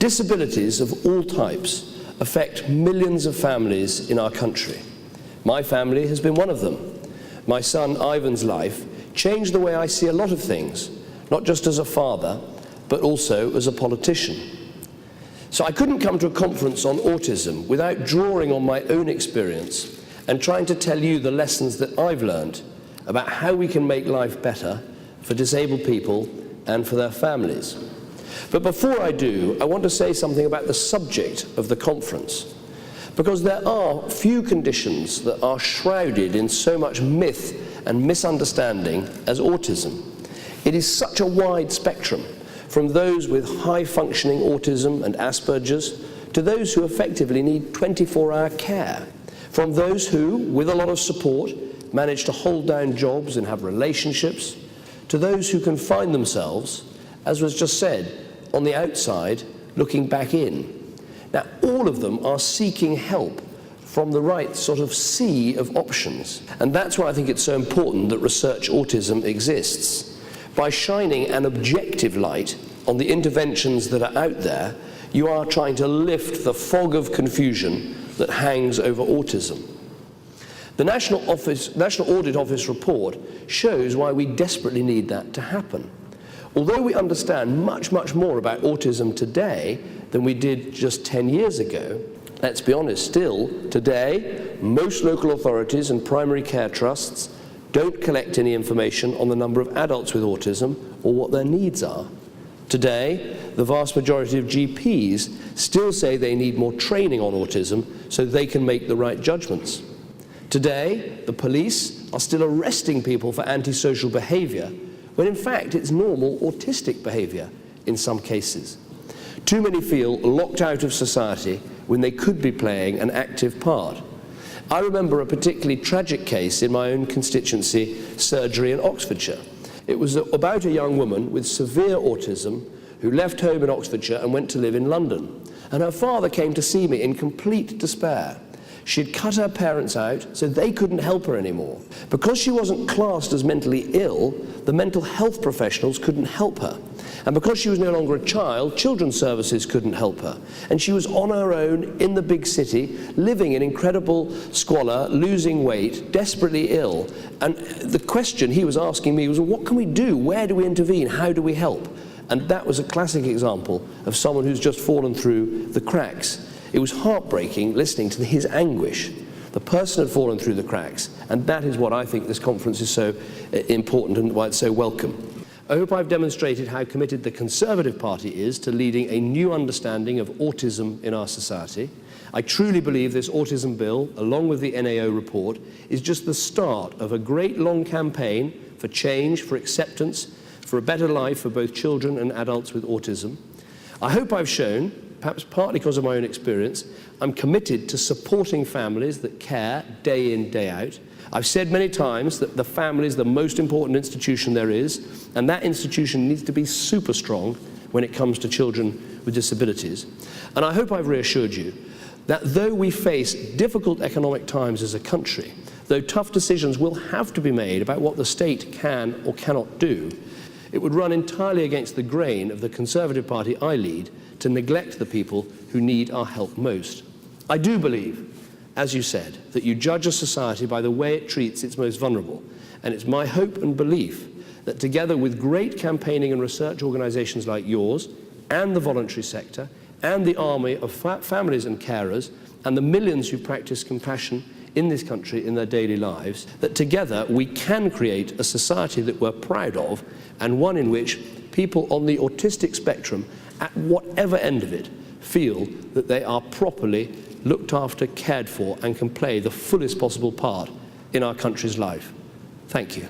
Disabilities of all types affect millions of families in our country. My family has been one of them. My son Ivan's life changed the way I see a lot of things, not just as a father, but also as a politician. So I couldn't come to a conference on autism without drawing on my own experience and trying to tell you the lessons that I've learned about how we can make life better for disabled people and for their families. But before I do, I want to say something about the subject of the conference, because there are few conditions that are shrouded in so much myth and misunderstanding as autism. It is such a wide spectrum, from those with high-functioning autism and Asperger's to those who effectively need 24-hour care, from those who, with a lot of support, manage to hold down jobs and have relationships, to those who can find themselves, as was just said, on the outside, looking back in. Now, all of them are seeking help from the right sort of sea of options. And that's why I think it's so important that Research Autism exists. By shining an objective light on the interventions that are out there, you are trying to lift the fog of confusion that hangs over autism. The National Audit Office report shows why we desperately need that to happen. Although we understand much, much more about autism today than we did just 10 years ago, let's be honest, still, today, most local authorities and primary care trusts don't collect any information on the number of adults with autism or what their needs are. Today, the vast majority of GPs still say they need more training on autism so they can make the right judgments. Today, the police are still arresting people for antisocial behavior, when in fact it's normal autistic behavior in some cases. Too many feel locked out of society when they could be playing an active part. I remember a particularly tragic case in my own constituency, Surgery in Oxfordshire. It was about a young woman with severe autism who left home in Oxfordshire and went to live in London. And her father came to see me in complete despair. She'd cut her parents out so they couldn't help her anymore. Because she wasn't classed as mentally ill, the mental health professionals couldn't help her. And because she was no longer a child, children's services couldn't help her. And she was on her own in the big city, living in incredible squalor, losing weight, desperately ill. And the question he was asking me was, well, what can we do? Where do we intervene? How do we help? And that was a classic example of someone who's just fallen through the cracks. It was heartbreaking listening to his anguish. The person had fallen through the cracks, and that is what I think this conference is so important and why it's so welcome. I hope I've demonstrated how committed the Conservative Party is to leading a new understanding of autism in our society. I truly believe this autism bill, along with the NAO report, is just the start of a great long campaign for change, for acceptance, for a better life for both children and adults with autism. I hope I've shown, perhaps partly because of my own experience, I'm committed to supporting families that care day in, day out. I've said many times that the family is the most important institution there is, and that institution needs to be super strong when it comes to children with disabilities. And I hope I've reassured you that though we face difficult economic times as a country, though tough decisions will have to be made about what the state can or cannot do, it would run entirely against the grain of the Conservative Party I lead to neglect the people who need our help most. I do believe, as you said, that you judge a society by the way it treats its most vulnerable. And it's my hope and belief that together with great campaigning and research organisations like yours, and the voluntary sector, and the army of families and carers, and the millions who practice compassion in this country in their daily lives, that together we can create a society that we're proud of, and one in which people on the autistic spectrum, at whatever end of it, feel that they are properly looked after, cared for, and can play the fullest possible part in our country's life. Thank you.